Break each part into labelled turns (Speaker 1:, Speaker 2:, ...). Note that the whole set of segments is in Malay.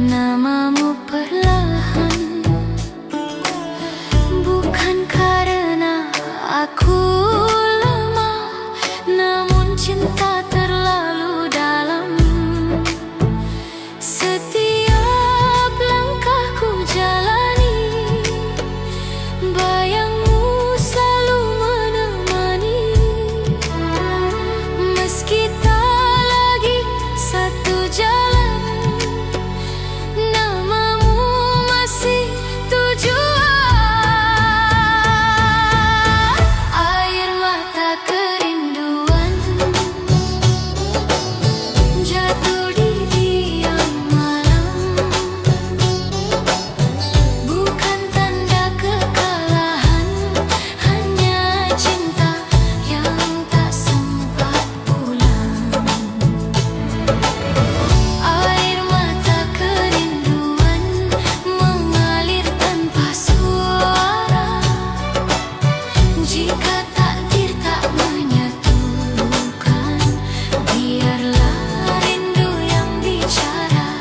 Speaker 1: namamu perlahan. Bukan karena aku lemah, namun cinta terlalu dalam. Setiap langkahku jalani, bayangmu selalu menemani. Meski tak lagi satu jalan, namamu masih tujuan. Air mata kerinduan jatuh di diam malam. Bukan tanda kekalahan, hanya cinta yang tak sempat pulang. Air mata kerinduan mengalir tanpa suara. Jika takdir tak menyatukan, biarlah rindu yang bicara.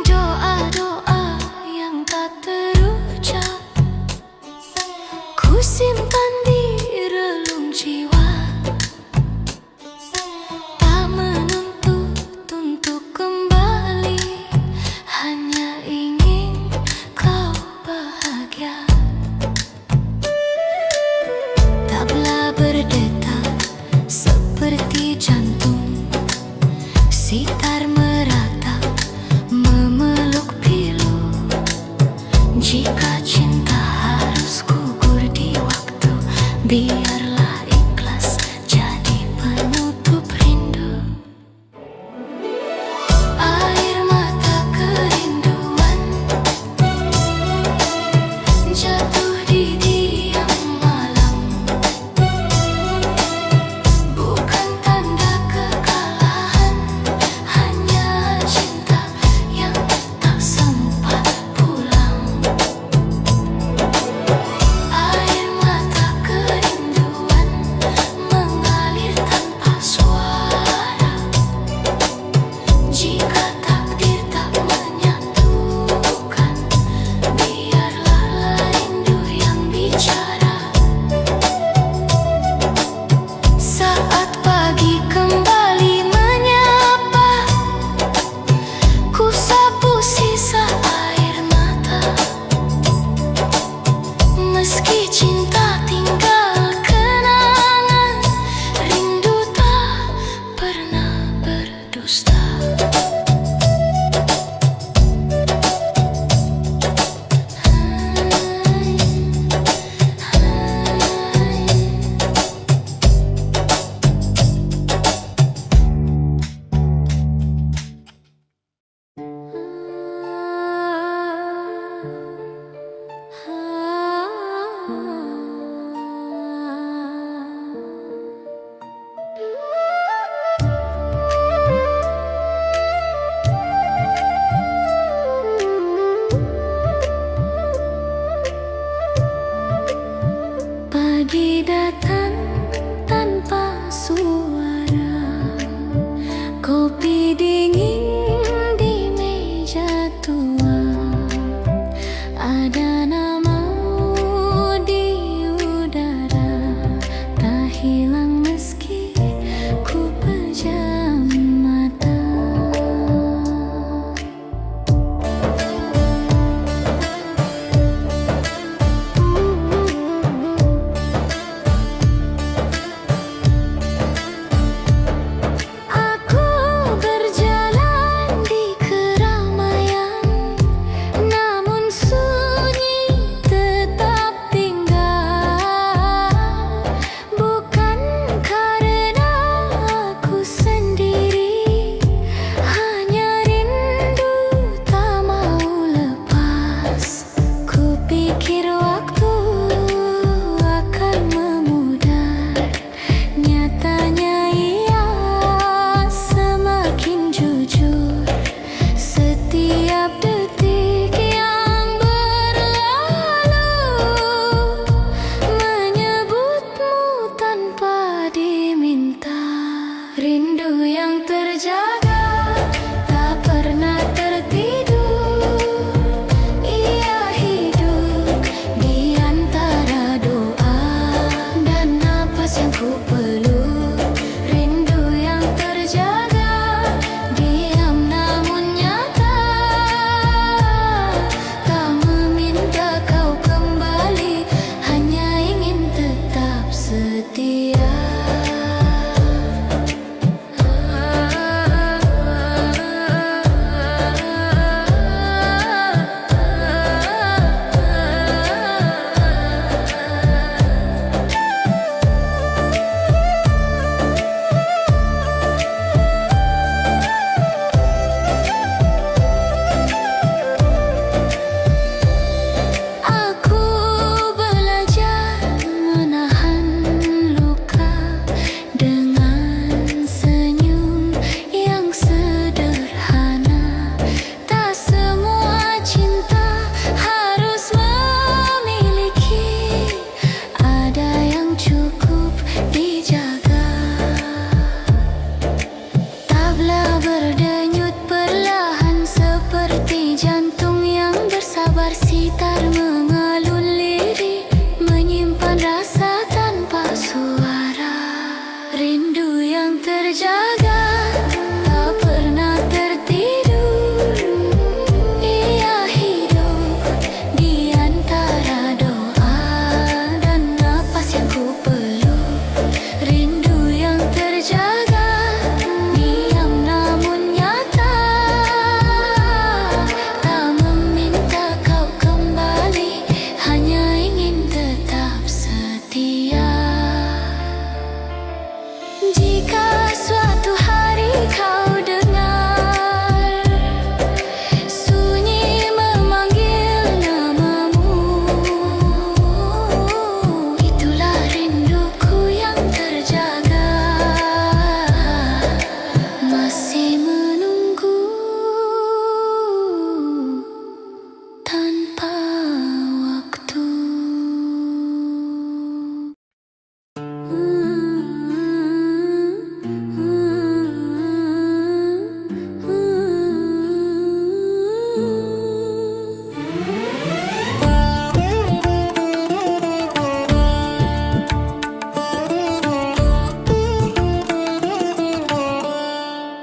Speaker 1: Doa-doa yang tak terucap ku simpan di relung jiwa. Tak menuntut untuk kembali, hanya ingin kau bahagia. Tabla berdetak seperti jantung, sitar meratap memeluk pilu. Jika cinta harus gugur di waktu, biarlah ikhlas jadi penutup rindu. Air mata kerinduan jatuh di diam malam. Bukan tanda kekalahan, hanya cinta yang tak sempat pulang. Air mata kerinduan mengalir tanpa suara. Jika takdir tak menyatukan, biarlah rindu yang bicara. Saat pagi kembali menyapa, ku sapu sisa air mata. Meski cinta tinggal kenangan, rindu tak pernah berdusta. Pagi datang tanpa suara, kopi dingin di meja tua. Ada namamu di udara, tak hilang meski ku pejam mata. Berjalan di keramaian, namun sunyi sitar mengalun lirik, menyimpan rasa tanpa suara. Rindu yang terjaga, tak pernah tertidur. Ia hidup di antara doa dan napas yang ku peluk. Rindu yang terjaga, diam namun nyata. Tak meminta kau kembali, hanya ingin tetap setia. Jika suatu hari kau dengar sunyi memanggil namamu, itulah rinduku yang terjaga, masih menunggu tanpa waktu.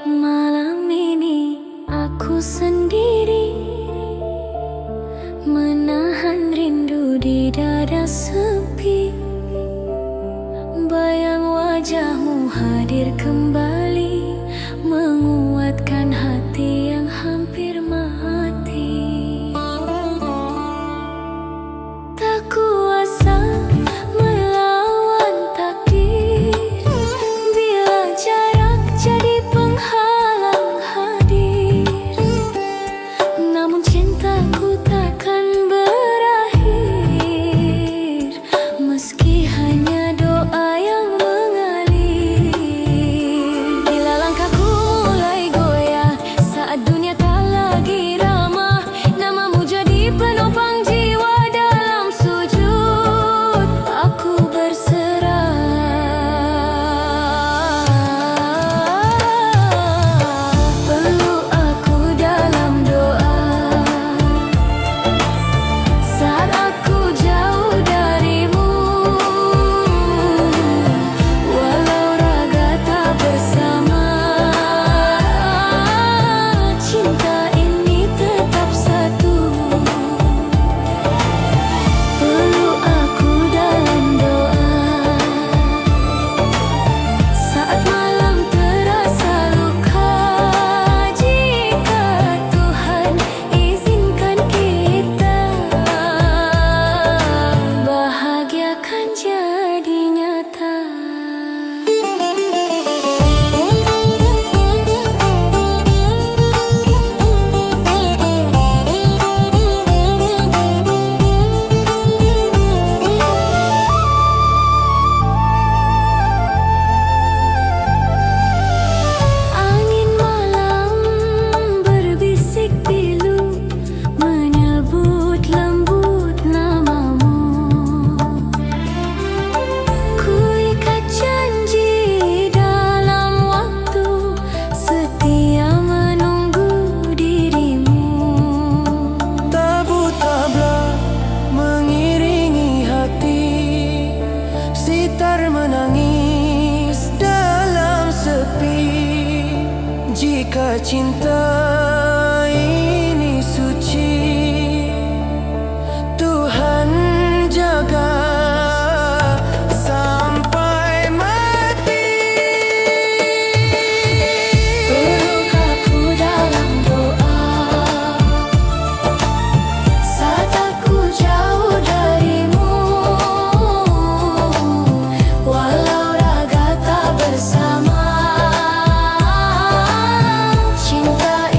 Speaker 1: Malam ini aku sendiri, menahan rindu di dada sepi. Bayang wajahmu hadir kembali, menguatkan hati yang hampir mati. Tak kuasa melawan takdir, bila jarak jadi penghalang hadir. Namun cintaku takkan berakhir, meski hanya doa yang mengalir. Bila langkahku mulai goyah, saat dunia tak lagi ramah, namamu jadi penopang jiwa. Dalam sujud aku berserah. Peluk aku dalam doa, saat aku jauh darimu. Walau raga tak bersama, cinta ini tetap satu. Peluk aku dalam doa, saat malam terasa luka. Jika Tuhan izinkan kita, bahagia kan jadi nyata. Angin malam berbisik pilu, menyebut lembut namamu. Ku ikat janji dalam waktu, setia menunggu dirimu.
Speaker 2: Tabu tabla mengiringi hati, sitar menangis dalam sepi. Jika cinta ini suci, Tuhan jaga sampai mati.
Speaker 1: Peluk aku dalam doa, saat aku jauh darimu. Walau raga tak bersama, cinta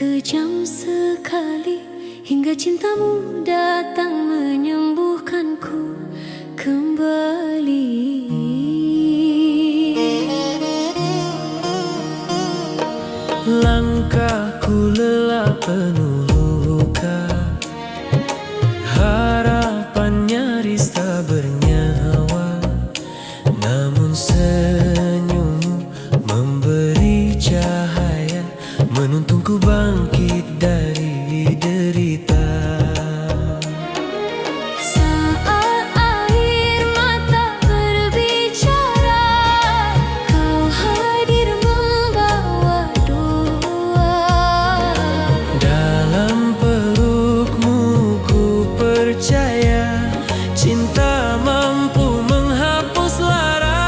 Speaker 1: Kejam sekali hingga cintamu datang menyembuhkanku kembali.
Speaker 2: Langkahku lelah penuh luka, harapan nyaris tak bernyawa. Namun senyummu memberi cahaya, menuntunku bangkit dari derita.
Speaker 1: Saat air mata berbicara, kau hadir membawa doa.
Speaker 2: Dalam pelukmu ku percaya, cinta mampu menghapus lara.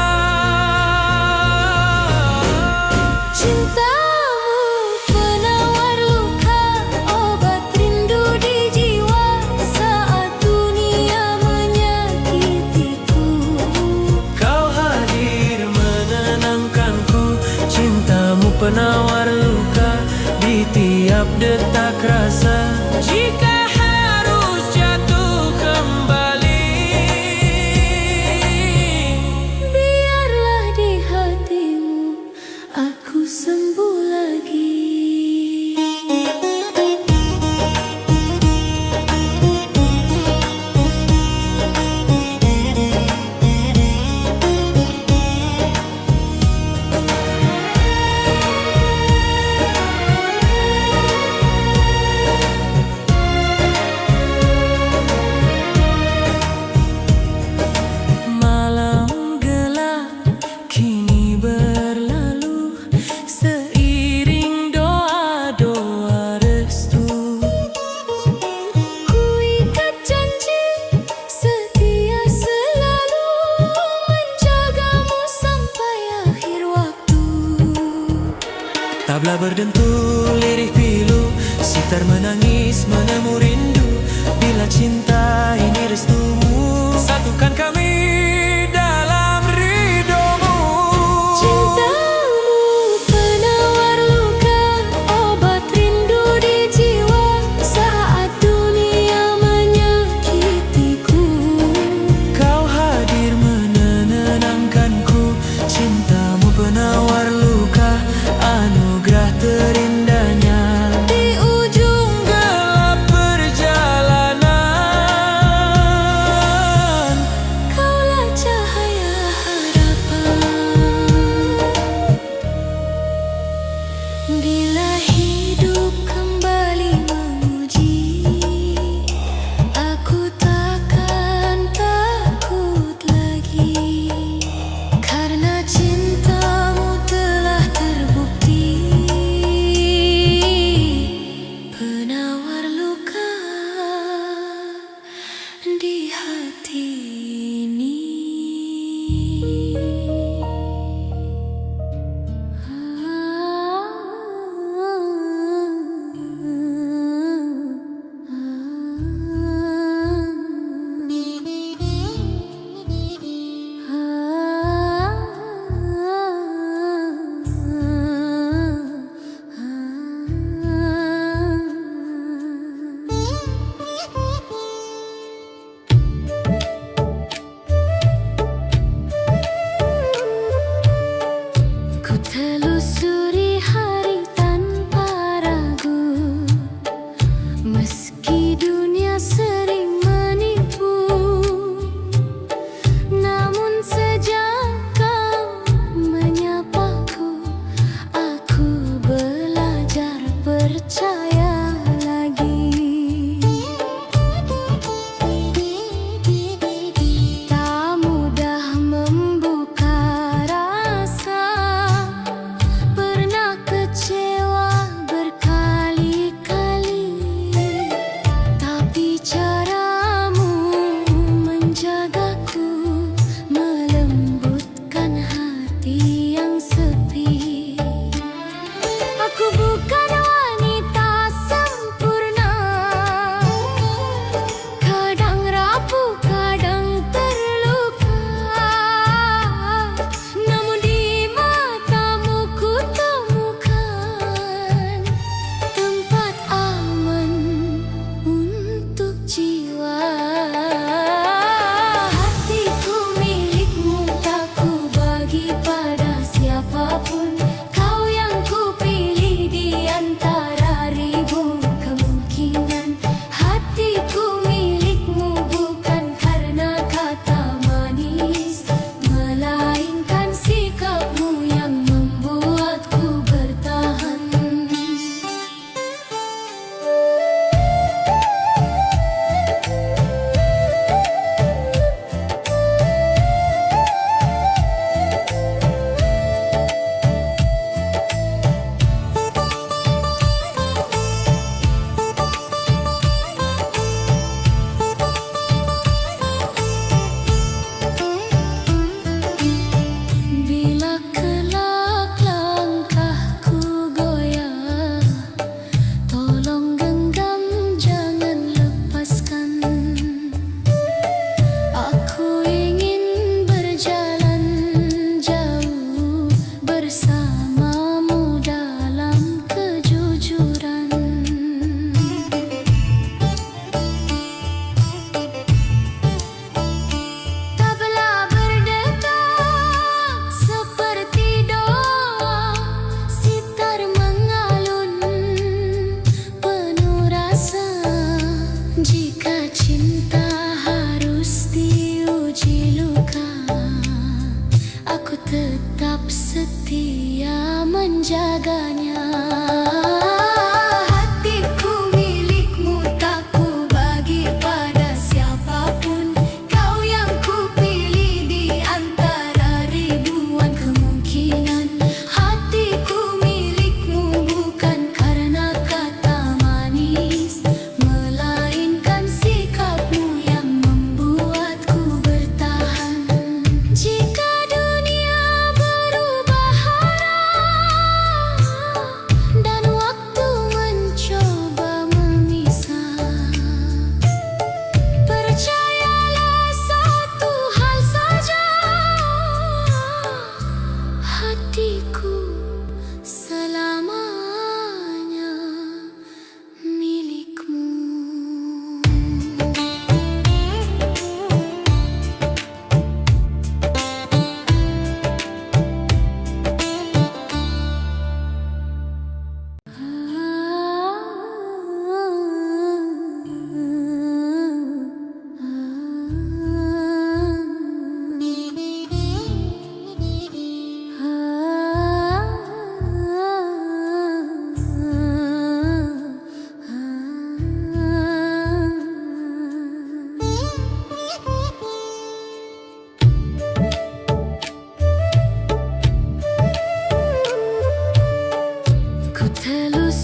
Speaker 1: Cintamu penawar luka, obat rindu di jiwa saat dunia menyakitiku.
Speaker 2: Kau hadir menenangkanku, cintamu penawar luka di tiap detak rasa. Jika harus jatuh kembali,
Speaker 1: Biarlah di hatimu aku sembuh lagi.
Speaker 2: malam gelap kini berlalu, seiring doa-doa restu.
Speaker 1: Ku ikat janji setia selalu menjagamu sampai akhir waktu.
Speaker 2: Tabla berdentu, lirih pilu, sitar menangis menemu rindu. Bila cinta ini restumu, satukan kami dalam ridhomu.
Speaker 1: Cintamu penawar luka, obat rindu di jiwa saat dunia menyakitiku.
Speaker 2: Kau hadir menenangkanku, cintamu penawar luka, anugerah terindahnya.
Speaker 1: Di ujung
Speaker 2: Gelap perjalanan,
Speaker 1: kaulah cahaya harapan. Bila hidup kembali menguji, aku takkan takut lagi. Karena cintamu telah terbukti, penawar luka di hati ini. Ah.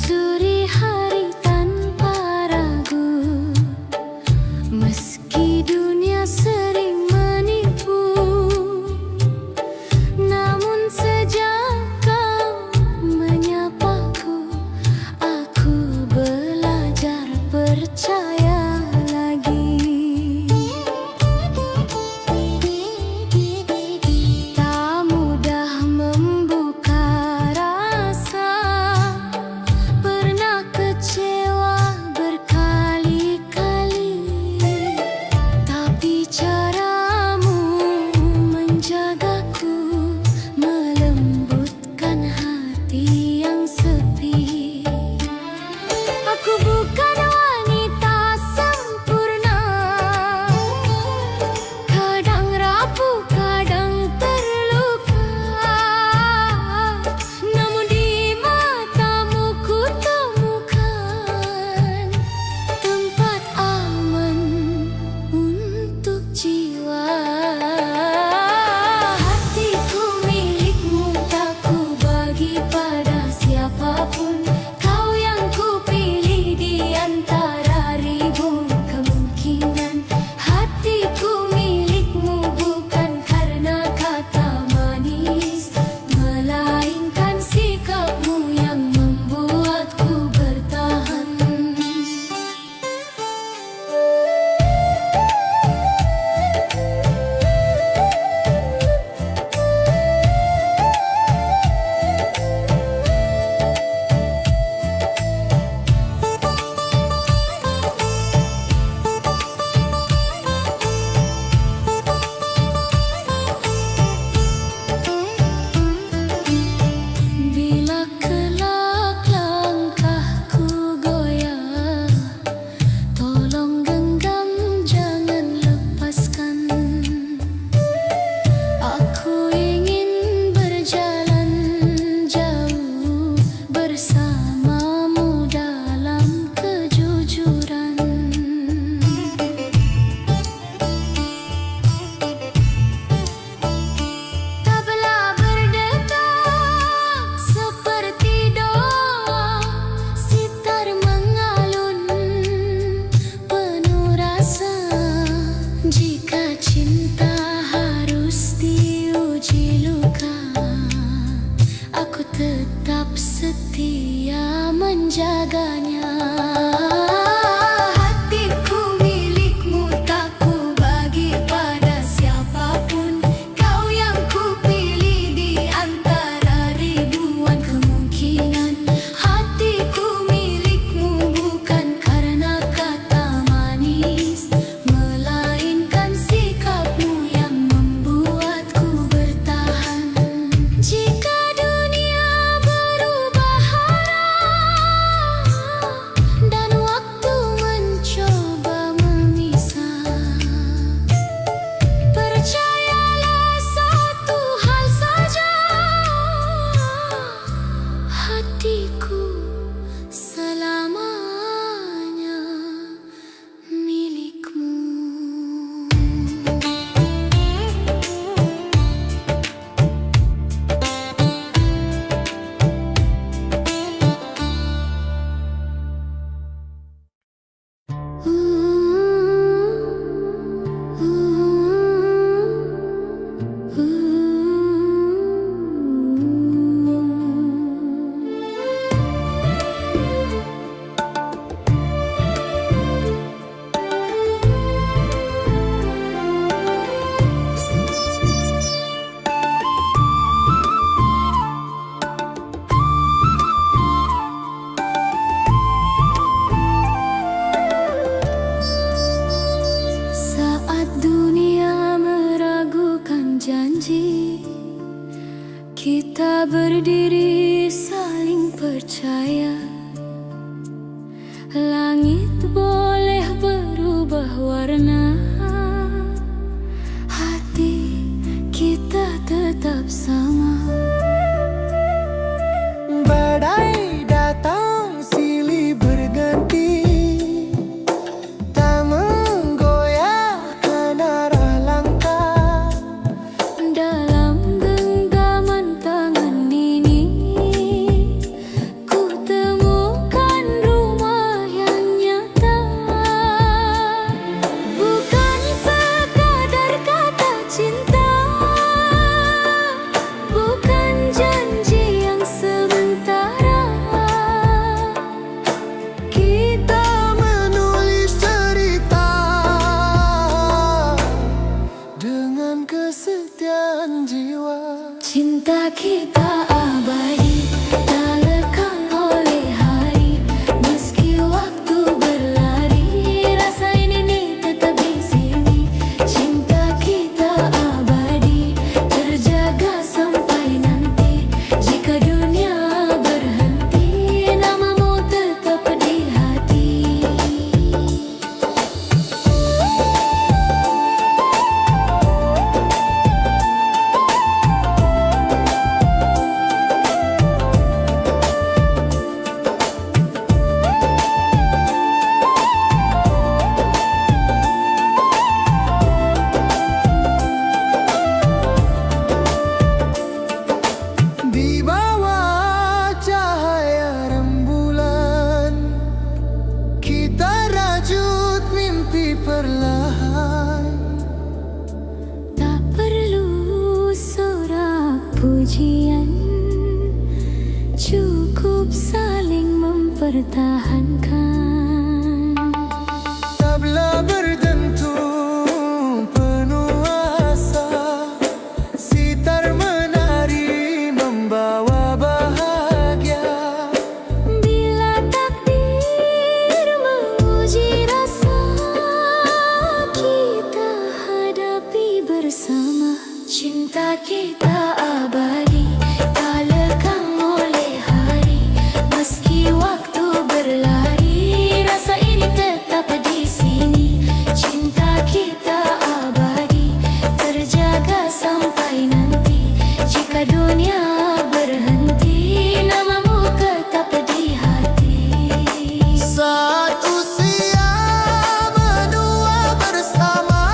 Speaker 1: Menyusuri hari tanpa ragu, meski dunia sering menipu. Namun sejak kau menyapaku, aku belajar percaya lagi. Tak mudah membuka rasa, pernah kecewa berkali-kali, tapi caramu menjagaku melembutkan hati yang sepi. Aku bukan wanita sempurna, kadang rapuh, kadang terluka. Namun di matamu ku temukan tempat aman untuk jiwa. Hatiku milikmu, tak ku bagi pada siapapun. Kau yang ku pilih di antara ribu kemungkinan. Hatiku milikmu bukan karena kata manis, melainkan sikapmu yang membuatku bertahan. Bila kelak langkahku goyah, tolong genggam, jangan lepaskan. Aku ingin berjalan jauh bersamamu dalam kejujuran. Tabla berdetak seperti doa, sitar mengalun penuh rasa. Jika cinta harus diuji luka, aku tetap setia menjaganya. Hatiku milikmu, tak ku bagi pada siapapun. Kau yang ku pilih di antara ribuan kemungkinan. Hatiku milikmu bukan karena kata manis, melainkan sikapmu yang membuatku bertahan. Jika dunia berubah arah dan waktu mencoba memisah, percayalah satu hal saja, hatiku selamanya milikmu. Saat dunia meragukan janji, kita berdiri saling percaya. Langit boleh berubah warna, hati kita tetap sama.
Speaker 2: Badai datang silih berganti, tak menggoyahkan arah langkah.
Speaker 1: Dalam genggaman tangan ini, ku temukan pertahankan.
Speaker 2: Tabla berdentum penuh asa, sitar menari membawa bahagia.
Speaker 1: Bila takdir menguji rasa, kita hadapi bersama. Cinta kita abadi, tak lekang oleh hari. Meski waktu berlari, rasa ini tetap di sini. Cinta kita abadi, terjaga sampai nanti. Jika dunia berhenti, namamu tetap di hati.
Speaker 2: Saat usia menua bersama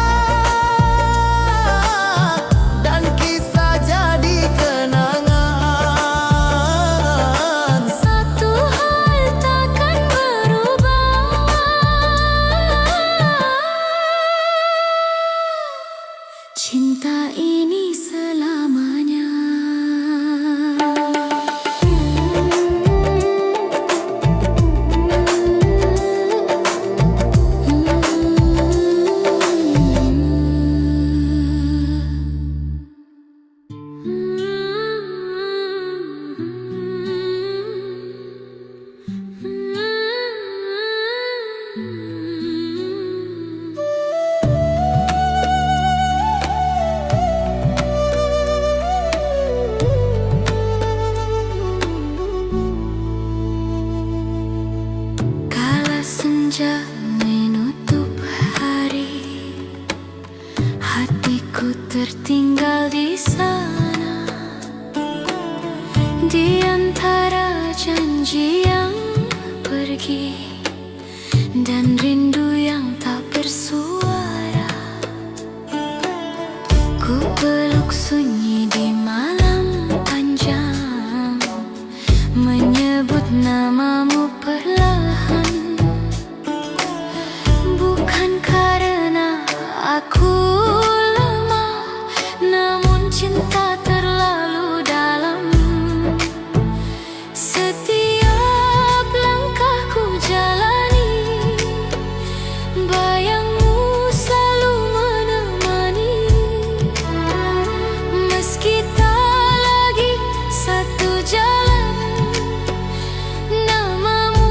Speaker 2: dan kisah jadi kenangan.
Speaker 1: Satu hal takkan berubah, cinta ini selamanya. Kala senja menutup hari, hatiku tertinggal di sana. Di antara janji yang pergi dan rindu yang tak bersuara, ku peluk sunyi di malam panjang, menyebut namamu perlahan. Bukan karena aku lemah, namun cinta terlalu dalam. Setiap langkahku jalani, bayangmu selalu menemani. Meski tak lagi satu jalan, namamu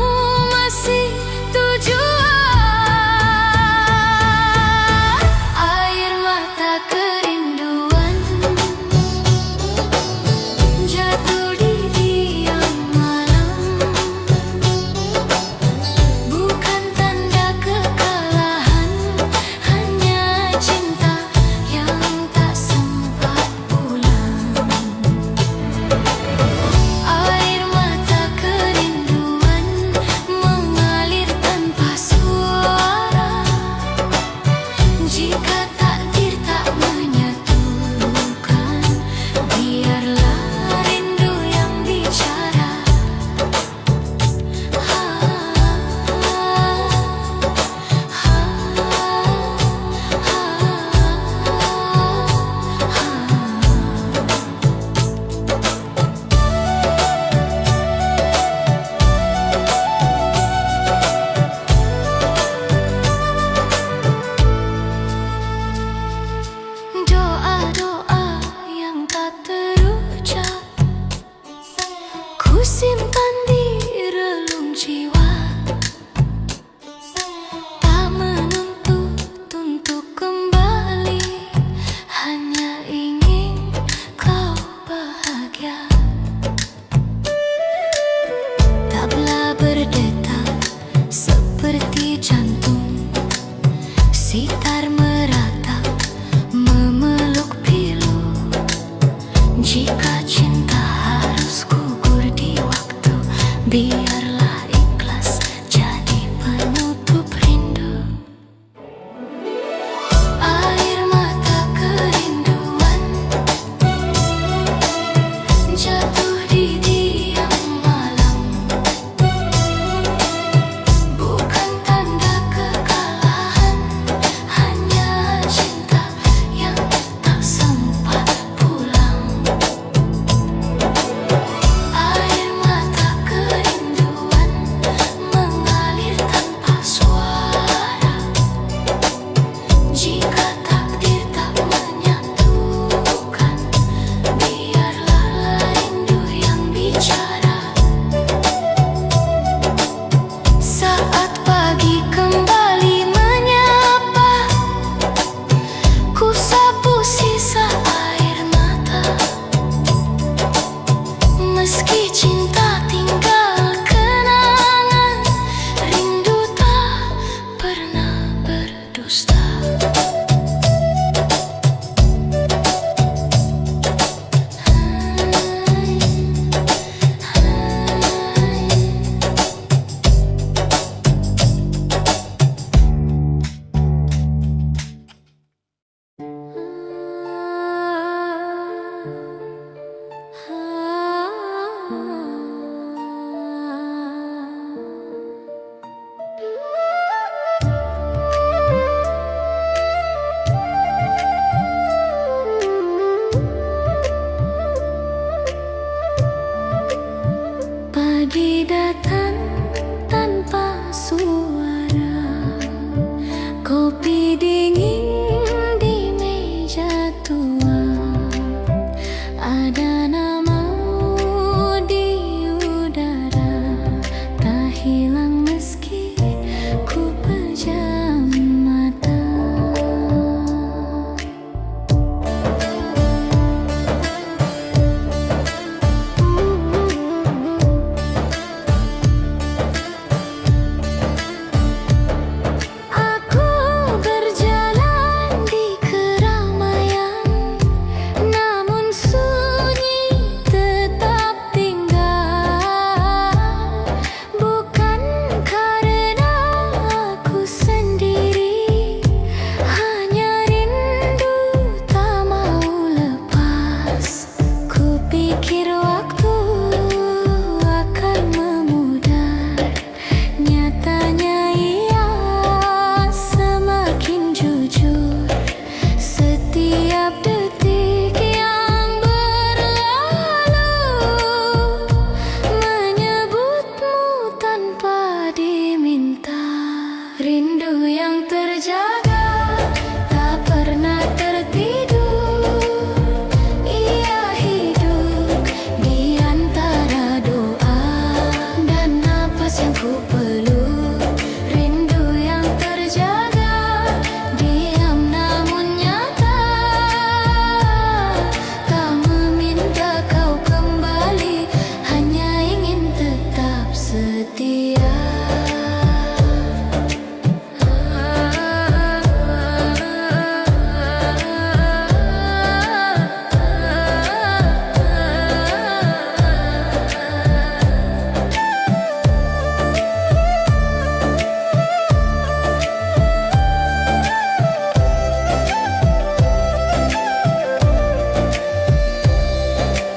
Speaker 1: napas yang ku peluk, rindu yang terjaga, diam namun nyata. Tak meminta kau kembali, hanya ingin tetap setia.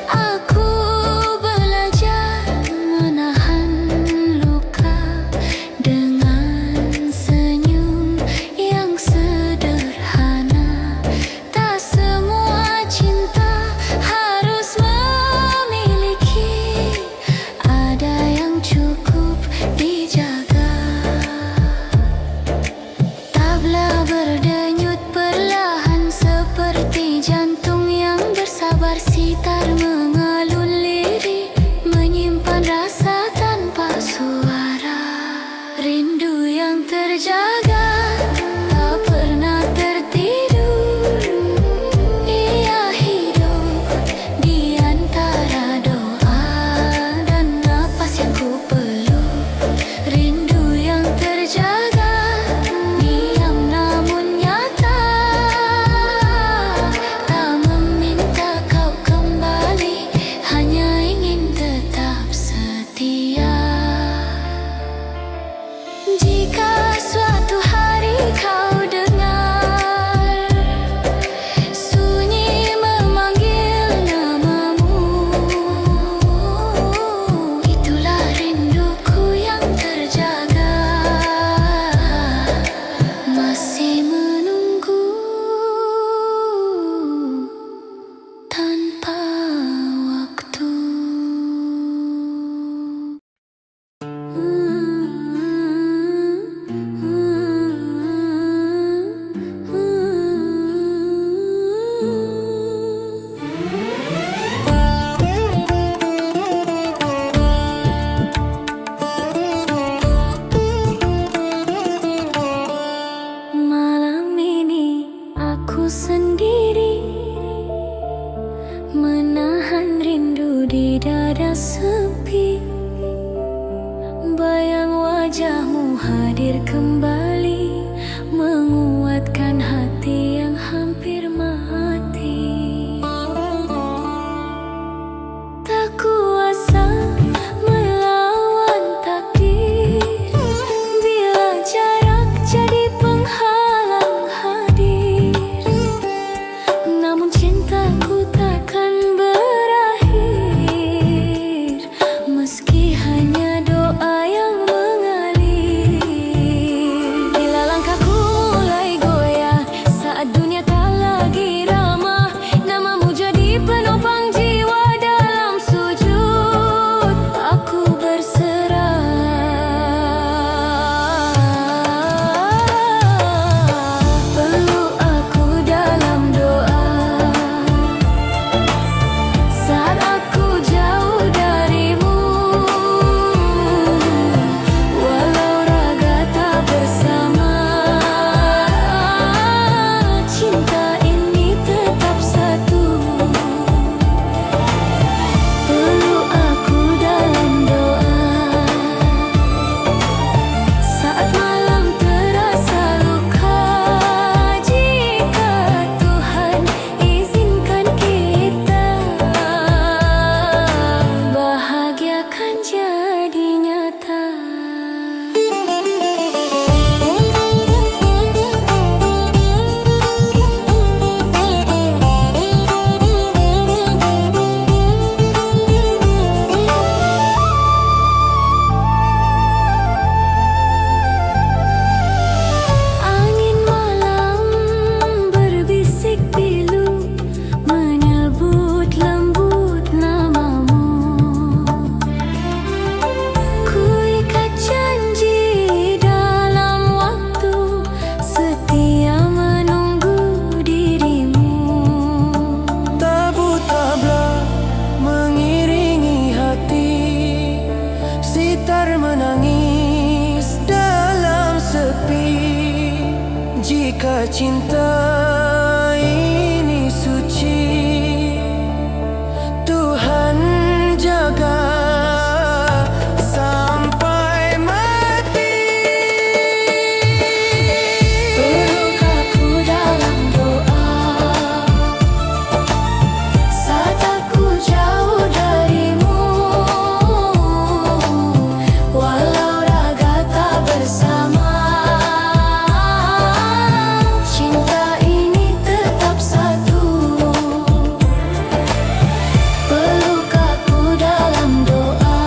Speaker 1: Aku belajar menahan luka dengan senyum yang sederhana. Tak semua cinta harus memiliki, ada yang cukup dijaga. Tabla berdenyut perlahan seperti jantung yang bersabar, sitar mengalun lirik, menyimpan rasa tanpa suara. Rindu yang terjaga, tak pernah tertidur. Ia hidup di antara doa dan napas yang ku peluk. Rindu yang terjaga, diam namun nyata. Tak meminta kau kembali, hanya ingin tetap setia. Jika suatu hari kau dengar sunyi memanggil namamu, itulah rinduku yang terjaga, masih menunggu tanpa waktu. Malam ini aku sendiri, menahan rindu di dada sepi. Bayang wajahmu hadir kembali, menguatkan hati yang hampir mati. Tak kuasa melawan takdir, bila jarak jadi penghalang hadir. Namun cintaku takkan berakhir, meski hanya doa yang mengalir.
Speaker 2: menangis dalam sepi. Jika cinta ini suci, Tuhan jaga sampai mati.
Speaker 1: Peluk aku dalam doa saat aku jauh darimu, walau raga tak bersama, cinta ini tetap satu. Peluk aku dalam doa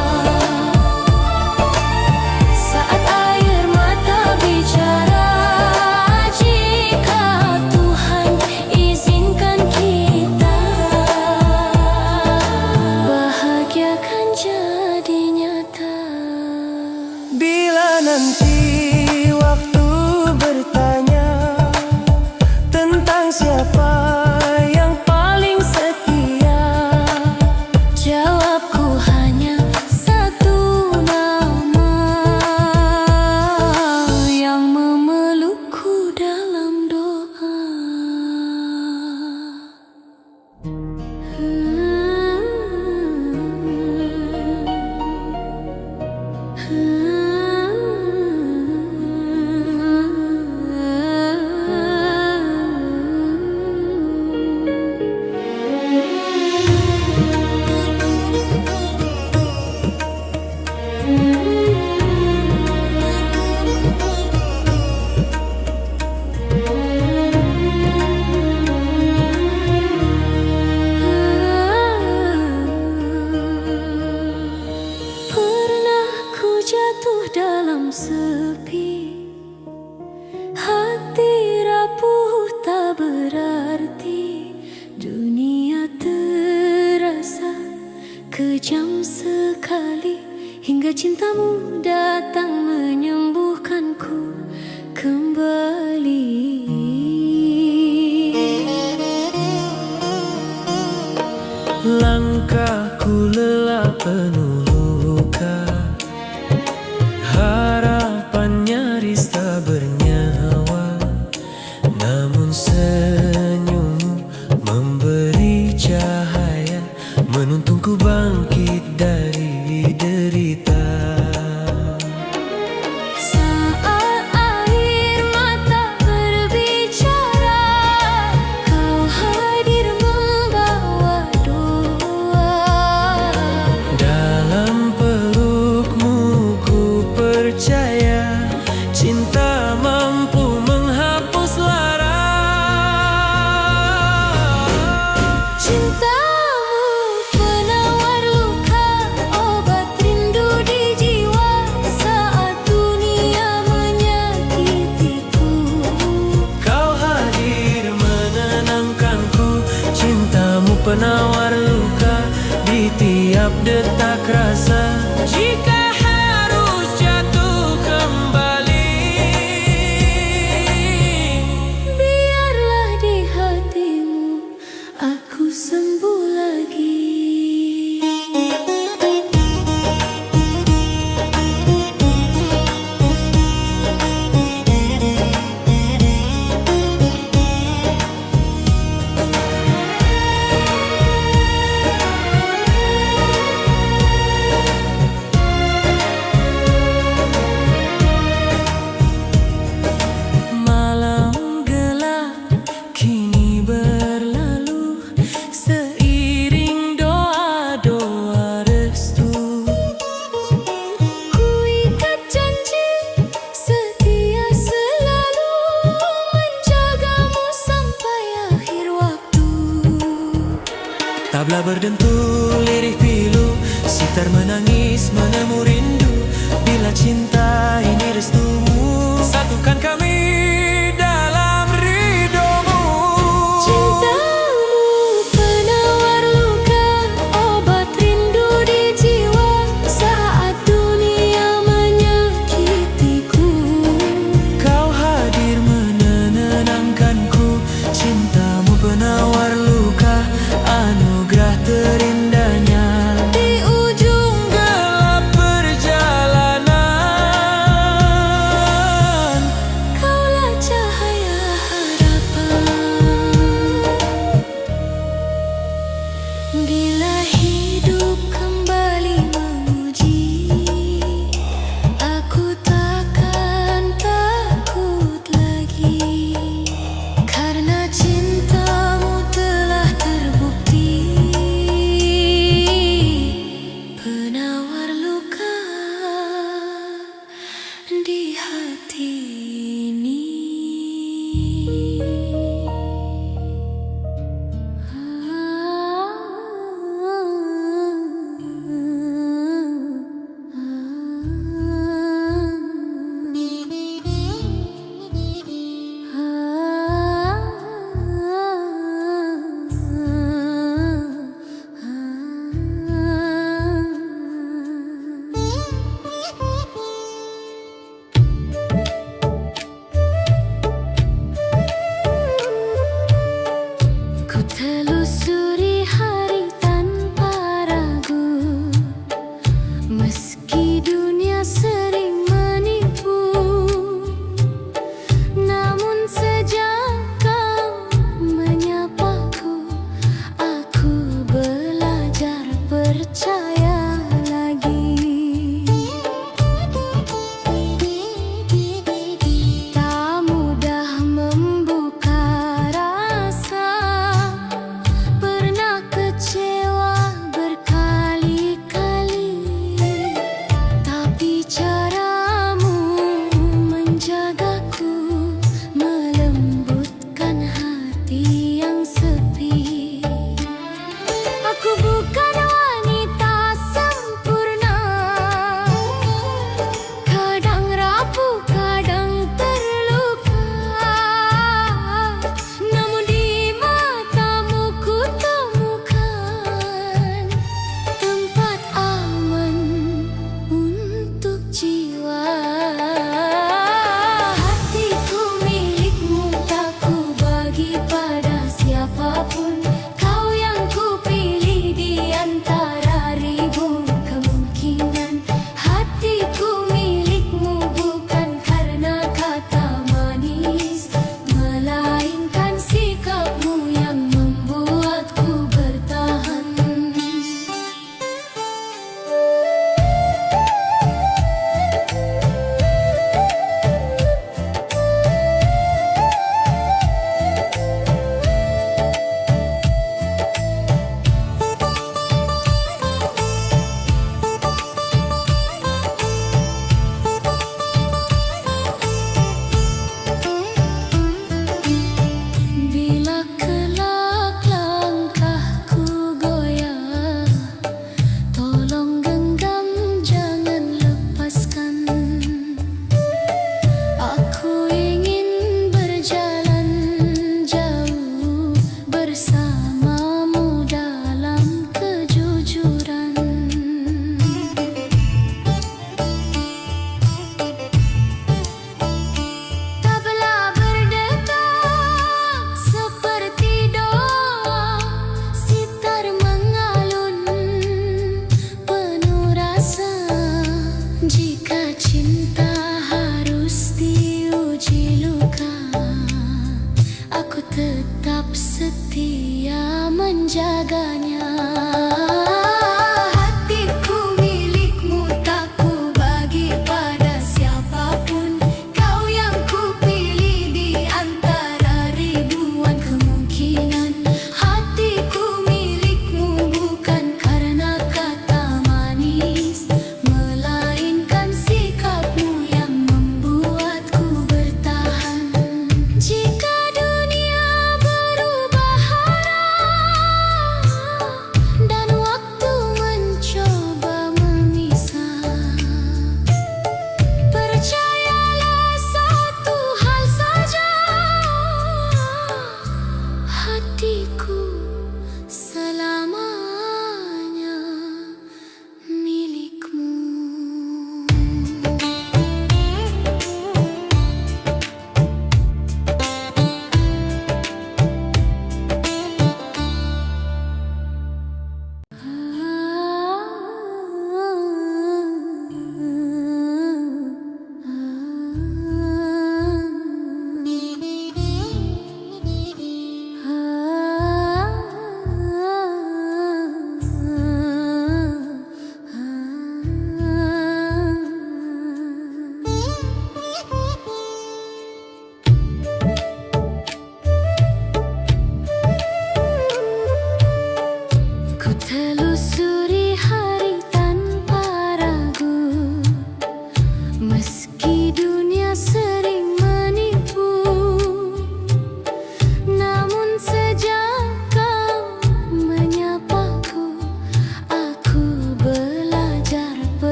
Speaker 1: saat air mata bicara, jika Tuhan izinkan kita, bahagia kan jadi nyata.
Speaker 2: Bila nanti waktu bertanya tentang siapa yang paling setia,
Speaker 1: Jawabku hanya satu nama yang memelukku dalam doa. Pernah ku jatuh dalam sepi, hati rapuh tak berarti, dunia terasa kejam sekali, hingga cintamu datang menyembuhkanku kembali.
Speaker 2: langkahku lelah penuh luka, harapan nyaris tak bernyawa. Namun senyummu memberi cahaya, menuntunku bangkit dari derita.
Speaker 1: Saat air mata berbicara, kau hadir membawa doa.
Speaker 2: Dalam pelukmu ku percaya, cinta mampu menghapus lara.
Speaker 1: Cintamu penawar luka, obat rindu di jiwa saat dunia menyakitiku.
Speaker 2: Kau hadir menenangkanku, cintamu penawar luka di tiap detak rasa. Jika harus jatuh kembali,
Speaker 1: Biarlah di hatimu aku sembuh lagi.
Speaker 2: malam gelap kini berlalu, seiring doa-doa restu.
Speaker 1: Ku ikat janji setia selalu menjagamu sampai akhir waktu.
Speaker 2: Tabla berdentul, lirih pilu, sitar menangis menemu rindu. Bila cinta ini restumu, satukan kami dalam ridhomu.
Speaker 1: Cintamu penawar luka, obat rindu di jiwa saat dunia menyakitiku.
Speaker 2: Kau hadir menenangkanku, cintamu penawar luka, anugerah terindahnya.
Speaker 1: Di ujung
Speaker 2: Gelap perjalanan,
Speaker 1: di hati ini.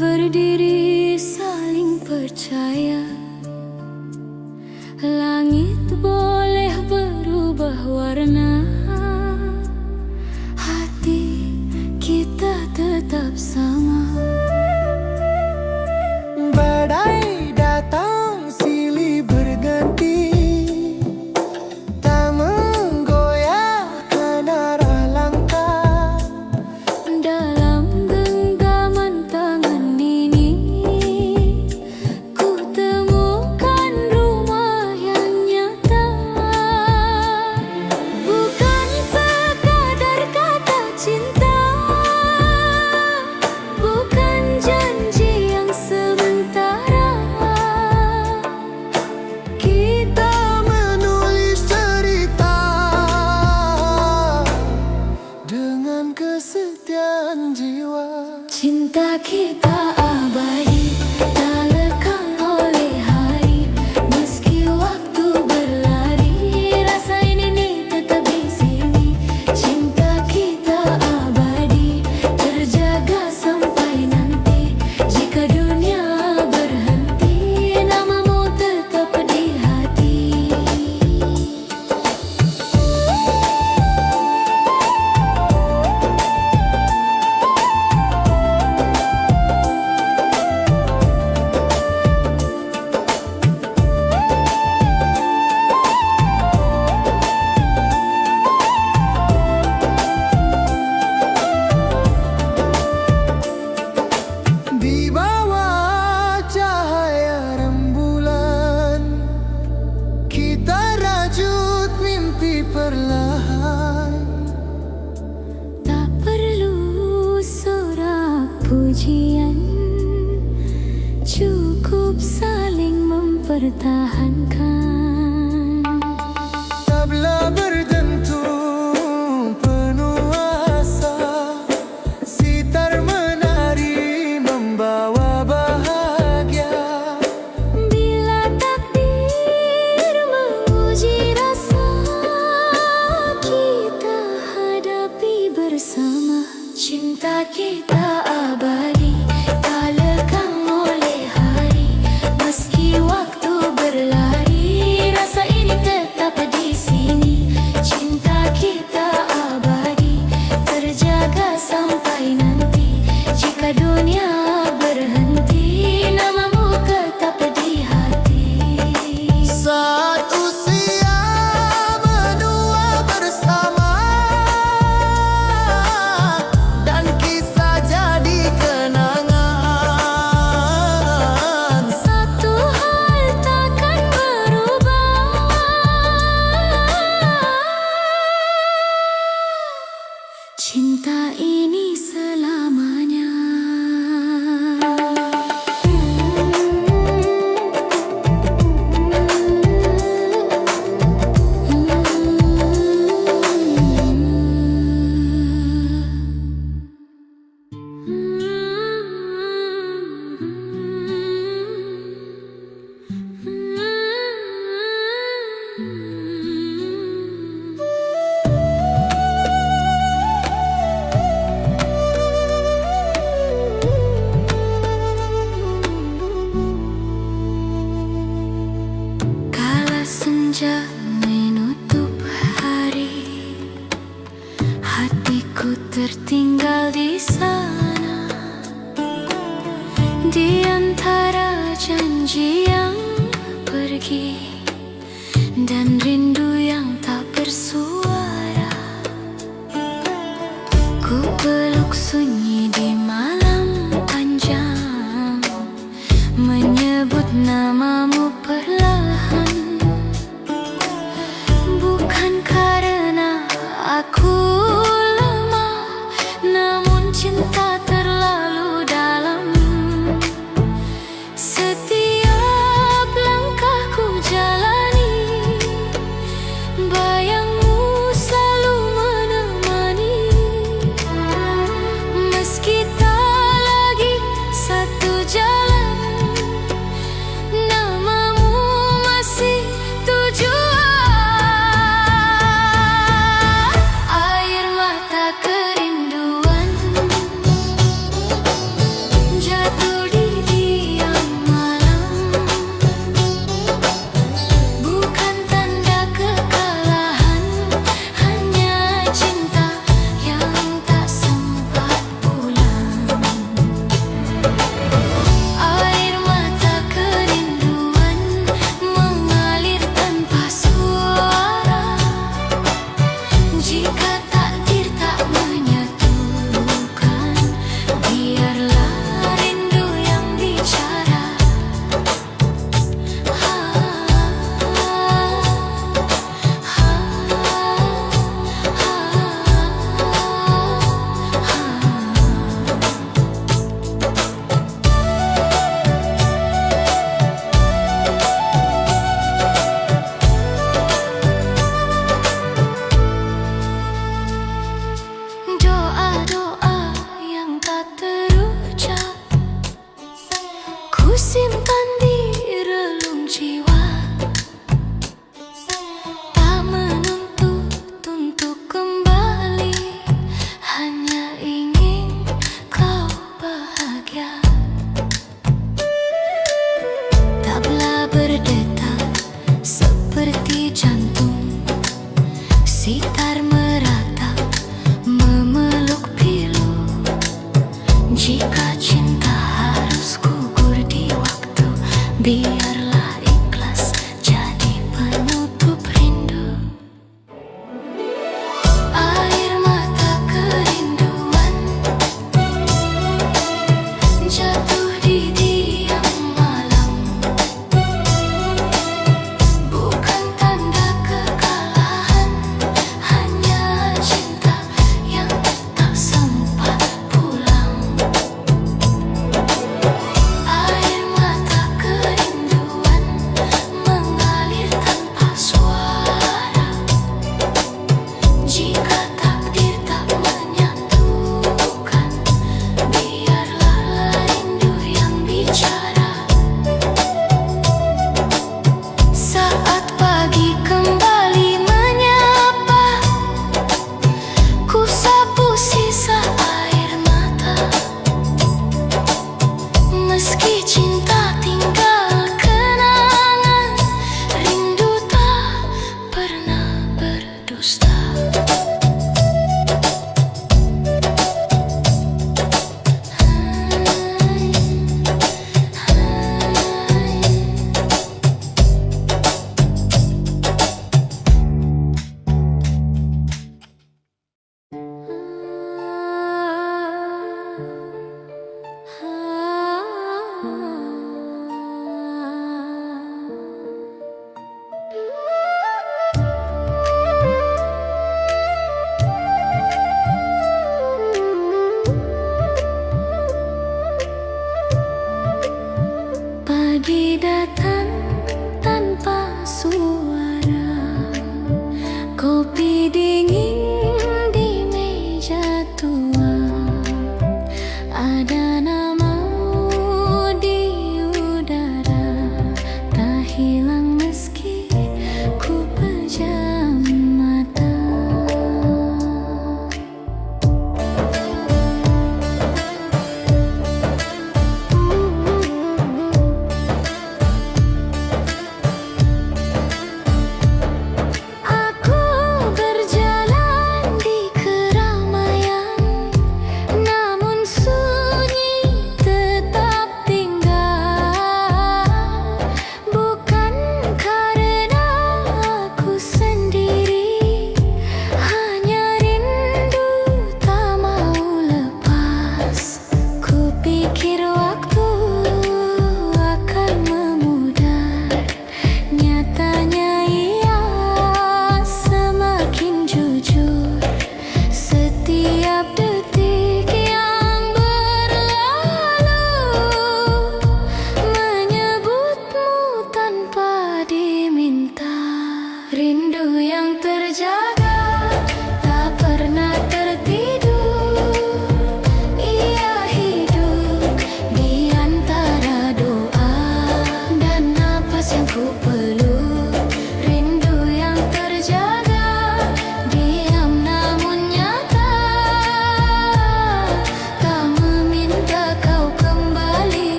Speaker 1: berdiri saling percaya. Langit boleh berubah warna, hati kita tetap sama.
Speaker 2: Badai datang silih berganti, tak menggoyahkan arah langkah.
Speaker 1: Dalam genggaman tangan ini, ku temukan rumah yang nyata. Bukan sekadar kata cinta, bukan janji yang sementara.
Speaker 2: Kita menulis cerita dengan kesetiaan jiwa.
Speaker 1: Cinta kita abadi, tak lekang oleh hari. Meski waktu berlari, rasa ini tetap di sini. Cinta kita abadi, terjaga sampai nanti. Jika dunia berhenti, namamu tetap di hati.
Speaker 2: Di bawah cahaya rembulan, kita rajut mimpi perlahan.
Speaker 1: Tak perlu sorak pujian, cukup saling mempertahankan.
Speaker 2: Tabla berdentum penuh asa, sitar menari membawa bahagia.
Speaker 1: Bila takdir menguji rasa, kita hadapi bersama. Cinta kita abadi, tak lekang oleh hari. Meski waktu berlari, rasa ini tetap di sini. Cinta kita abadi, terjaga sampai nanti. Jika dunia berhenti, namamu tetap di hati.
Speaker 2: Saat usia menua bersama, dan kisah jadi kenangan.
Speaker 1: Satu hal takkan berubah, cinta ini selamanya. Kala senja menutup hari, hatiku tertinggal di sana. Di antara janji yang pergi dan rindu yang tak bersuara, ku peluk sunyi di malam panjang, menyebut namamu perlahan. Bukan karena aku lemah, namun cinta terlalu dalam. Setiap langkahku jalani, bayangmu selalu menemani. Meski tak lagi satu jalan, namamu masih tujuan. meratap, memeluk pilu. Jika cinta harus gugur di waktu, biarlah ikhlas jadi penutup rindu. Air mata kerinduan jatuh di diam malam, bukan tanda kekalahan, hanya cinta yang tak sempat pulang.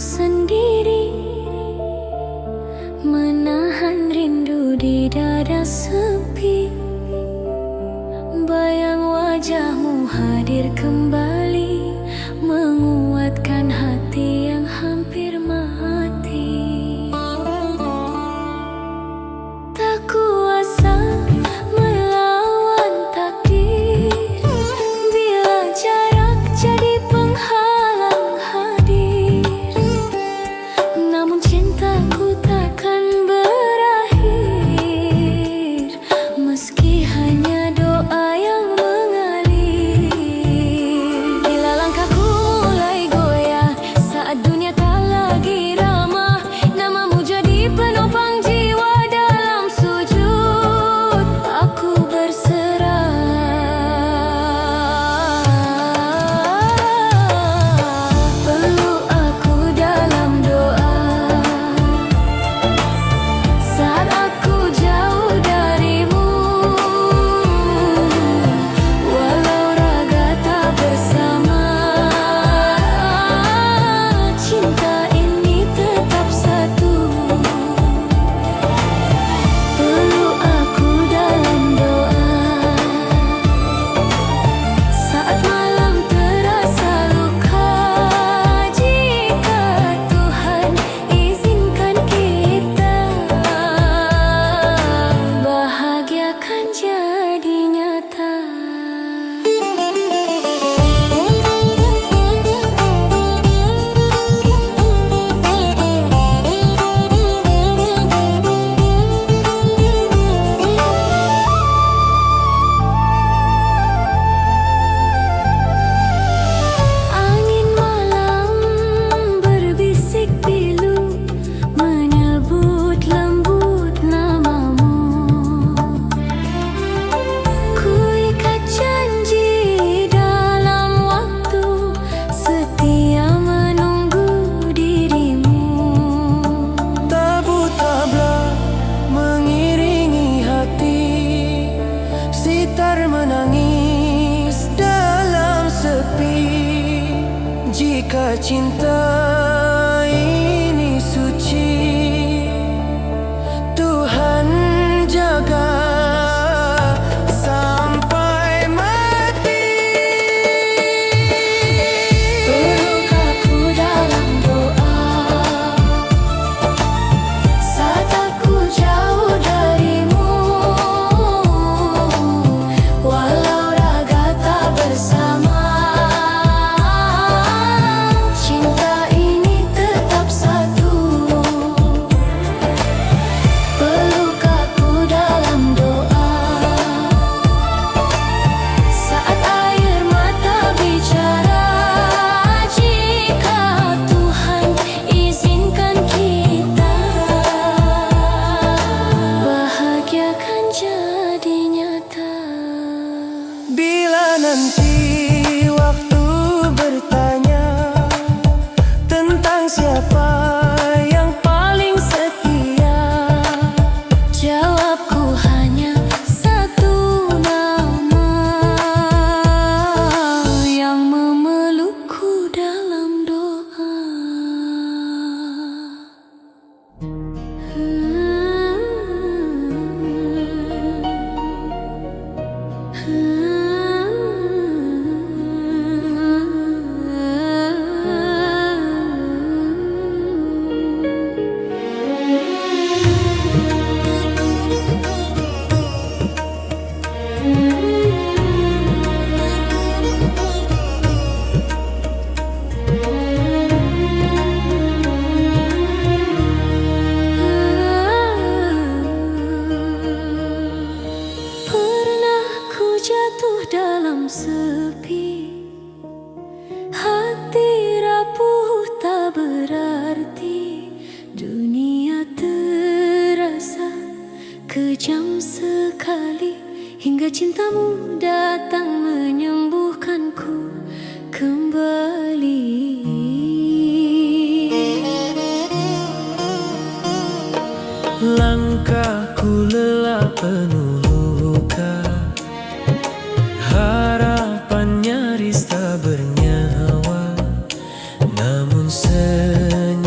Speaker 1: sendiri, menahan rindu di dada sepi. Bayang wajahmu hadir kembali, menguatkan hati yang hampir mati. Tak kuasa melawan takdir, bila jarak jadi penghalang hadir. Namun cintaku takkan berakhir, meski hanya doa yang mengalir. Bila langkahku mulai goyah saat dunia tak lagi ramah, namamu jadi penopang jiwa. Dalam sujud aku berserah. Peluk aku dalam doa saat aku jauh darimu. Walau raga tak bersama, cinta ini tetap satu. Peluk aku dalam doa saat malam terasa luka. Jika Tuhan izinkan kita, bahagia kan jadi nyata. Angin malam berbisik pilu, menyebut lembut namamu. Ku ikat janji dalam waktu, setia menunggu dirimu.
Speaker 2: Tabu tabla mengiringi hati, sitar menangis dalam sepi. Jika cinta ini suci, Tuhan jaga sampai mati.
Speaker 1: Peluk aku dalam doa saat aku jauh darimu. Walau raga tak bersama, cinta ini tetap satu. Peluk aku dalam doa saat air mata bicara. Jika Tuhan izinkan kita, bahagia kan jadi nyata.
Speaker 2: Bila nanti waktu bertanya tentang siapa yang paling setia,
Speaker 1: Jawabku hanya satu nama, yang memelukku dalam doa. Pernah ku jatuh dalam sepi, hati rapuh tak berarti. Dunia terasa kejam sekali, hingga cintamu datang menyembuhkanku kembali.
Speaker 2: langkahku lelah penuh luka, harapan nyaris tak bernyawa, namun senyum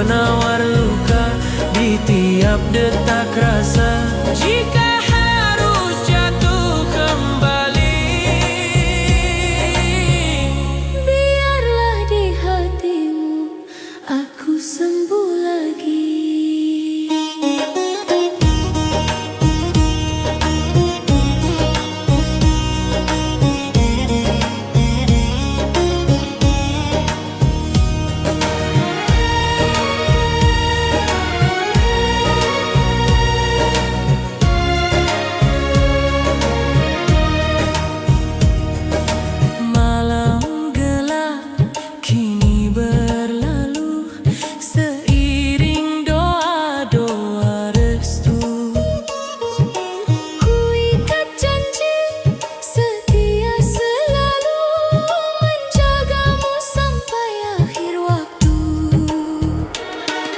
Speaker 2: penawar luka di tiap detak rasa. Jika harus jatuh kembali,
Speaker 1: biarlah di hatimu aku sembuh lagi.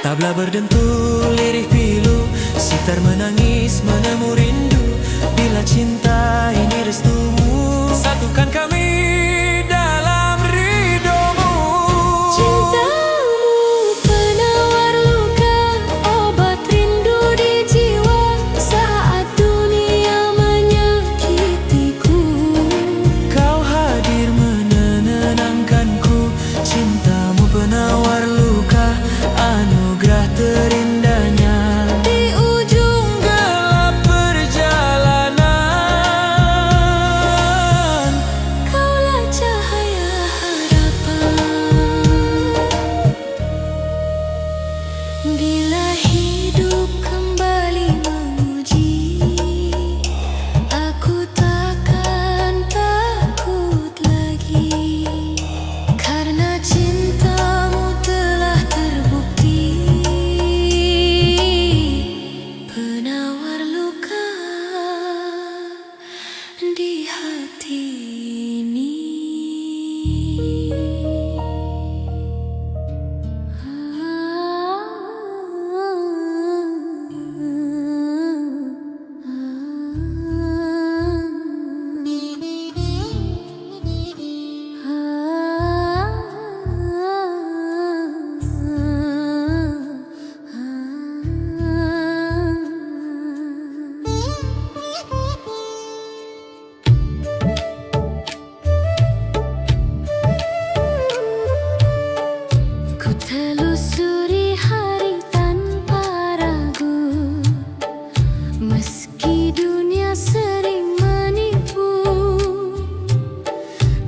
Speaker 2: Tabla berdentul, lirih pilu, sitar menangis, menemu rindu. Bila cinta ini restumu, satukan kami dalam ridhomu.
Speaker 1: Cintamu penawar luka, obat rindu di jiwa saat dunia menyakitiku.
Speaker 2: Kau hadir menenangkanku, cintamu penawar luka, anugerah terindahnya di ujung gelap perjalanan.
Speaker 1: Kaulah cahaya harapan. Bila hidup kembali menguji, aku takkan takut lagi, karena cintamu telah terbukti. Penawar luka di hati ini. Ku telusuri hari tanpa ragu, meski dunia sering menipu.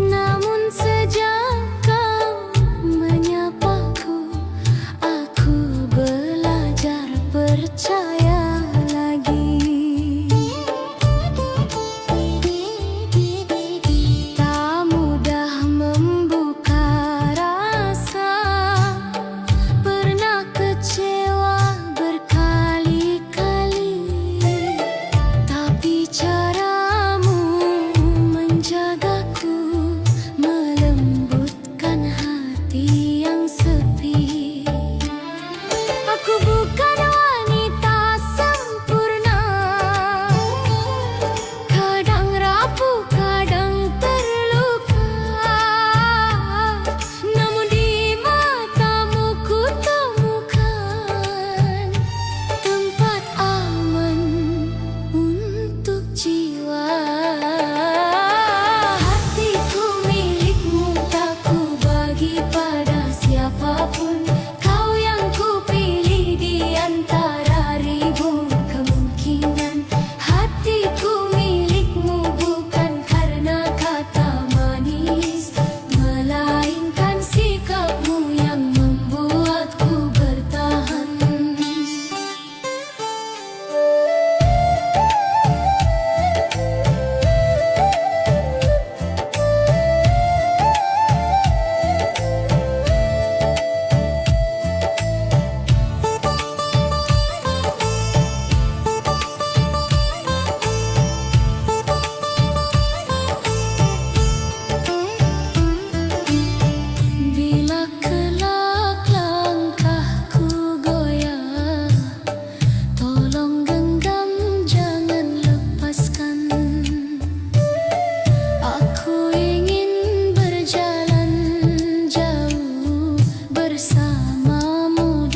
Speaker 1: Namun sejak kau menyapaku, aku belajar percaya lagi. Tak mudah membuka rasa, pernah kecewa berkali-kali, tapi caramu menjagaku, melembutkan hati yang sepi. Aku bukan wanita sempurna, kadang rapuh, kadang terluka. Namun di matamu ku temukan tempat aman untuk jiwa. Hatiku milikmu, tak ku bagi pada siapapun. Kau yang ku pilih di antara ribu kemungkinan. Hatiku milikmu bukan karena kata manis, melainkan sikapmu yang membuatku bertahan. Bila kelak langkahku goyah, tolong genggam, jangan lepaskan. Aku ingin berjalan jauh bersamamu.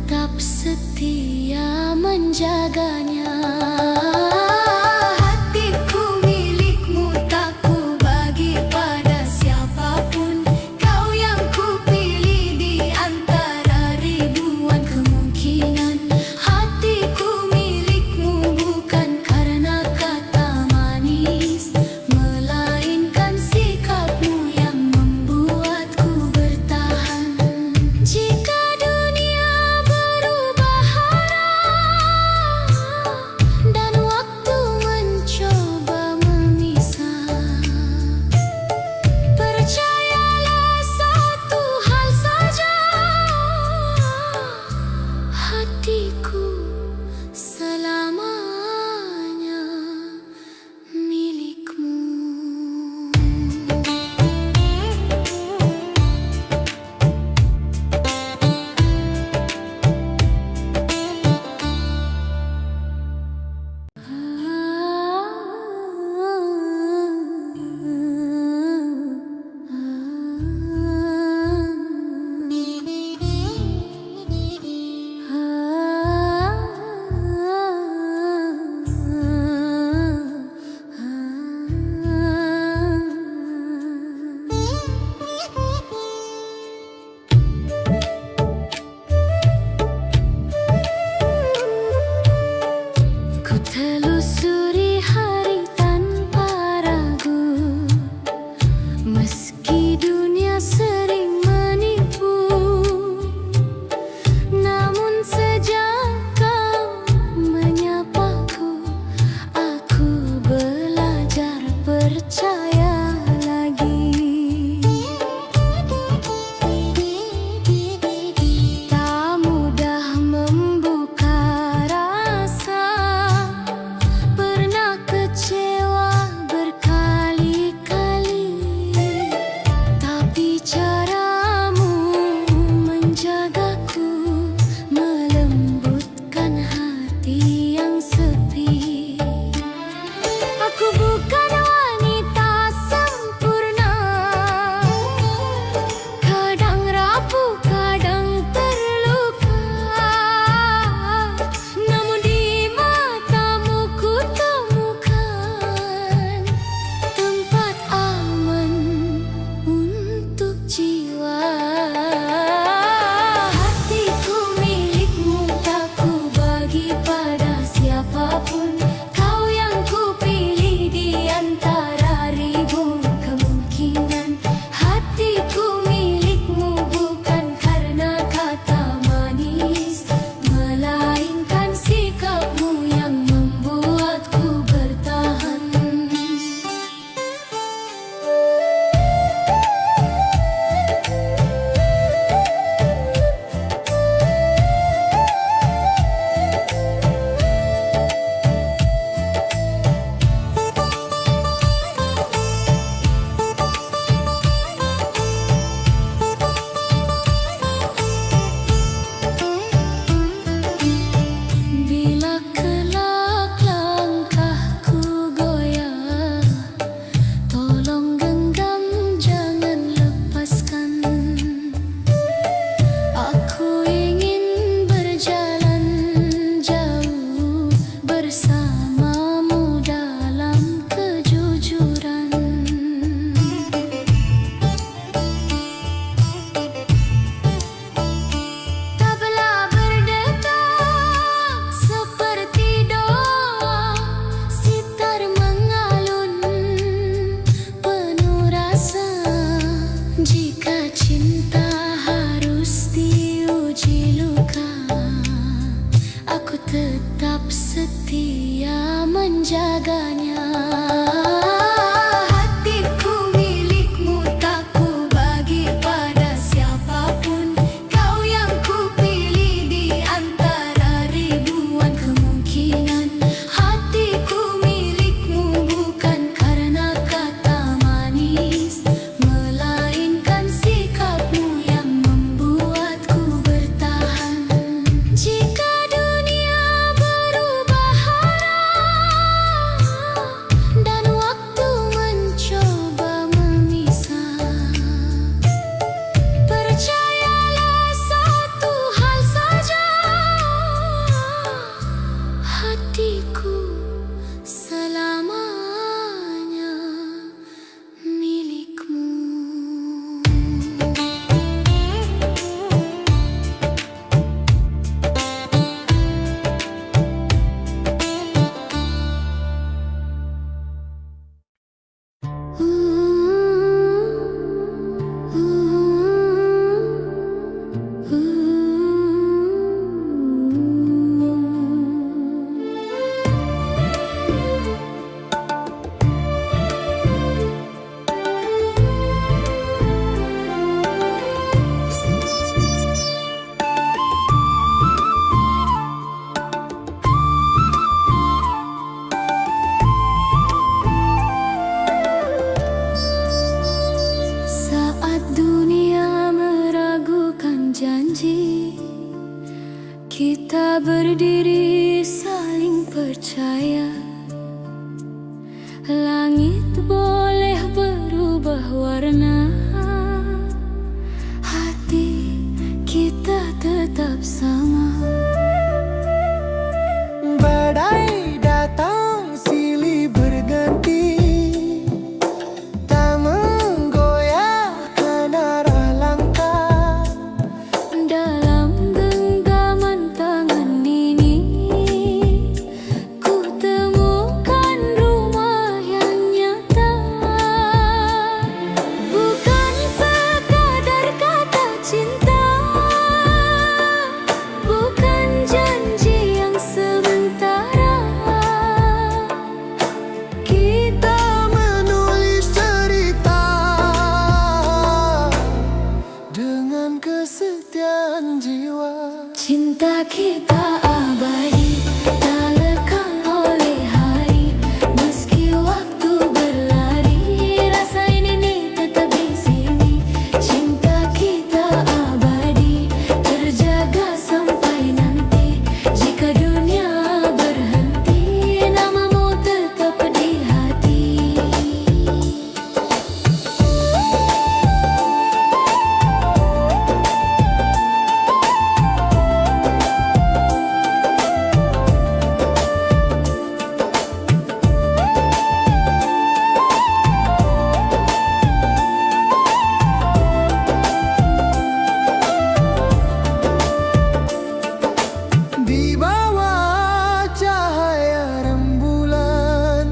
Speaker 1: tetap setia menjaganya. Hatiku milikmu, tak ku bagi pada siapapun. Kau yang ku pilih di antara ribuan kemungkinan. Hatiku milikmu bukan karena kata manis, melainkan sikapmu yang membuatku bertahan. Jika dunia berubah arah dan waktu mencoba memisah, percayalah satu hal saja, hatiku selamanya milikmu. Ku telusuri hari tanpa ragu, meski dunia sering menipu. Namun sejak kau menyapaku, aku belajar percaya lagi. Tak mudah membuka rasa, pernah kecewa berkali-kali, tapi caramu menjagaku, melembutkan hati yang sepi. Aku bukan wanita sempurna, kadang rapuh, kadang terluka. Namun di matamu ku temukan tempat aman untuk jiwa. Hatiku milikmu, tak ku bagi pada siapapun. Kau yang ku pilih di antara ribuan kemungkinan. Hatiku milikmu bukan karena kata manis, melainkan sikapmu yang membuatku bertahan. Bila kelak langkahku goyah, tolong genggam, jangan lepaskan. Aku ingin berjalan jauh bersamamu dalam kejujuran. Tabla berdetak seperti doa, sitar mengalun penuh rasa. Jika cinta harus diuji luka, aku tetap setia menjaganya. Hatiku milikmu, tak ku bagi pada siapapun. Kau yang ku pilih di antara ribuan kemungkinan. Hatiku milikmu bukan karena kata manis, melainkan sikapmu yang membuatku bertahan. Jika dunia berubah arah Kita berdiri saling percaya. Langit boleh berubah warna, hati kita tetap sama.
Speaker 2: Badai datang silih berganti, tak menggoyahkan arah langkah.
Speaker 1: Dalam genggaman tangan ini, ku temukan rumah yang nyata. Bukan sekadar kata cinta, bukan janji yang sementara.
Speaker 2: Kita menulis cerita dengan kesetiaan jiwa.
Speaker 1: Cinta kita abadi, tak lekang oleh hari. Meski waktu berlari, rasa ini tetap di sini. Cinta kita abadi, terjaga sampai nanti. Jika dunia berhenti, namamu tetap di hati.
Speaker 2: Di bawah cahaya rembulan,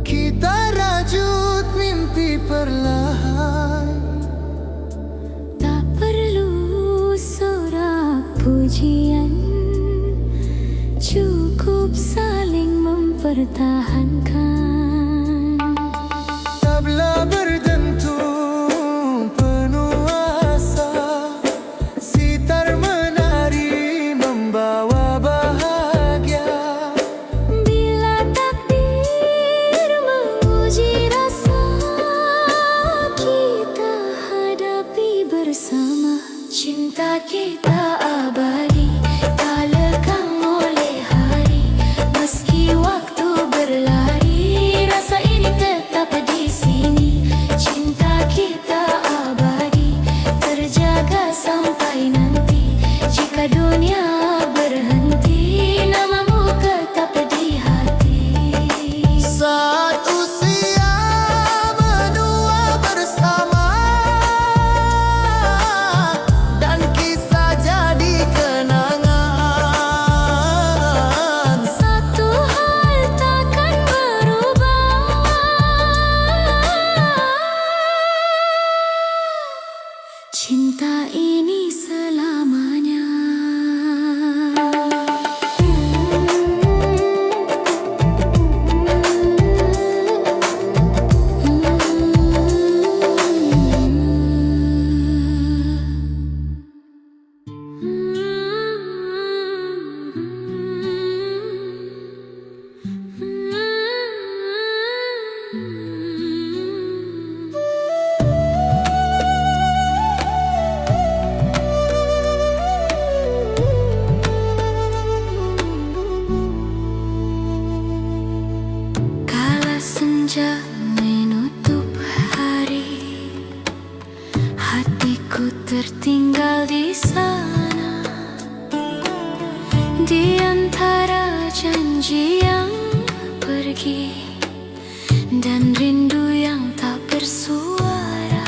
Speaker 2: kita rajut mimpi perlahan.
Speaker 1: Tak perlu sorak pujian, cukup saling mempertahankan.
Speaker 2: Tabla berdentum penuh asa, sitar menari membawa bahagia.
Speaker 1: Bila takdir menguji rasa, kita hadapi bersama. Cinta kita abadi, tak lekang oleh hari. Meski waktu berlari, rasa ini tetap di sini. Cinta kita abadi, terjaga sampai nanti. Jika dunia berhenti, namamu tetap di hati.
Speaker 2: Saat usia menua bersama, dan kisah jadi kenangan.
Speaker 1: Satu hal takkan berubah, cinta ini selamanya. Kala senja menutup hari, hatiku tertinggal di sana. Di antara janji yang pergi dan rindu yang tak bersuara,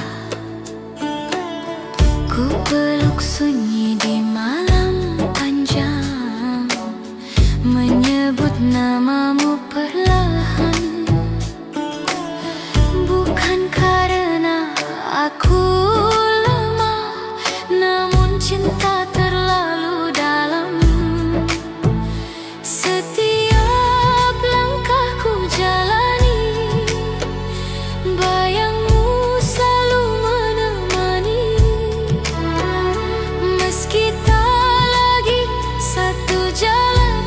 Speaker 1: ku peluk sunyi di malam panjang, menyebut namamu perlahan. Bukan karena aku lemah, namun cinta terlalu dalam. Setiap langkahku jalani, bayangmu selalu menemani. Meski tak lagi satu jalan,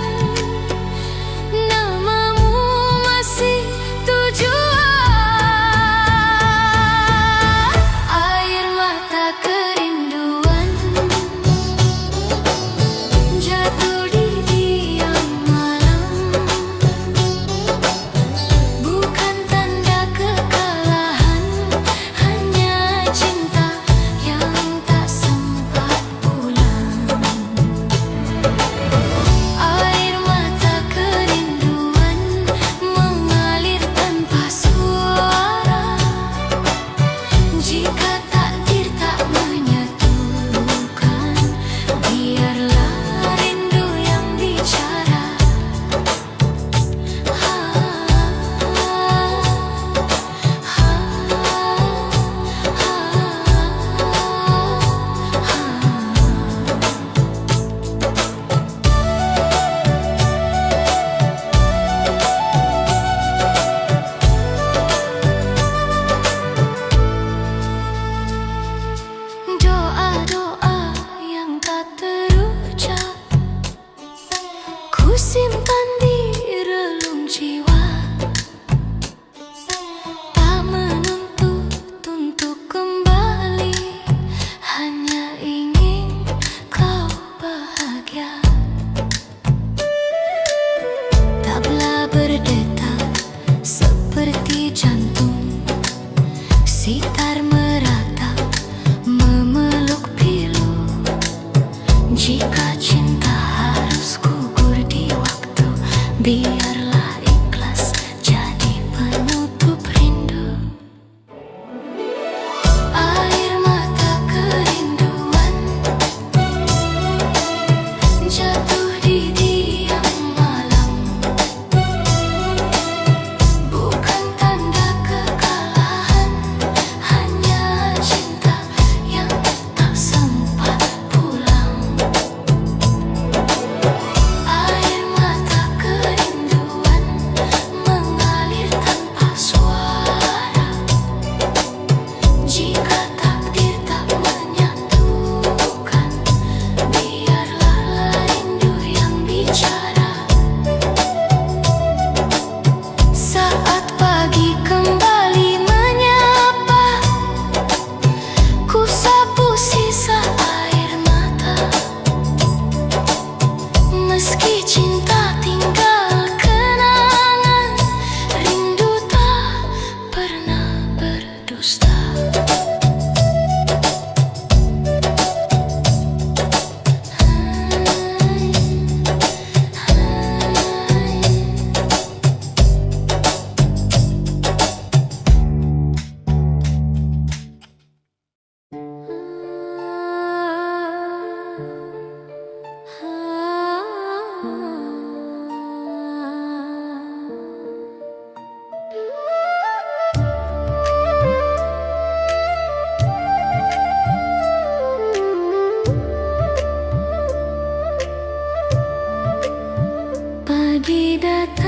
Speaker 1: Biarlah rindu yang bicara. Doa-doa yang tak terucap ku simpan di relung jiwa, tak menuntut untuk kembali, hanya ingin kau bahagia. Tabla berdetak seperti jantung, sitar meratap memeluk pilu. Jika cinta harus gugur di waktu, biarlah ikhlas jadi penutup rindu. Air mata kerinduan jatuh di diam malam, bukan tanda kekalahan, hanya cinta yang tak sempat pulang. Air mata kerinduan mengalir tanpa suara. Jika takdir tak menyatukan, biarlah rindu yang bicara. Saat pagi kembali menyapa, ku sapu sisa air mata. Meski cinta tinggal kenangan, rindu tak pernah berdusta. Pagi datang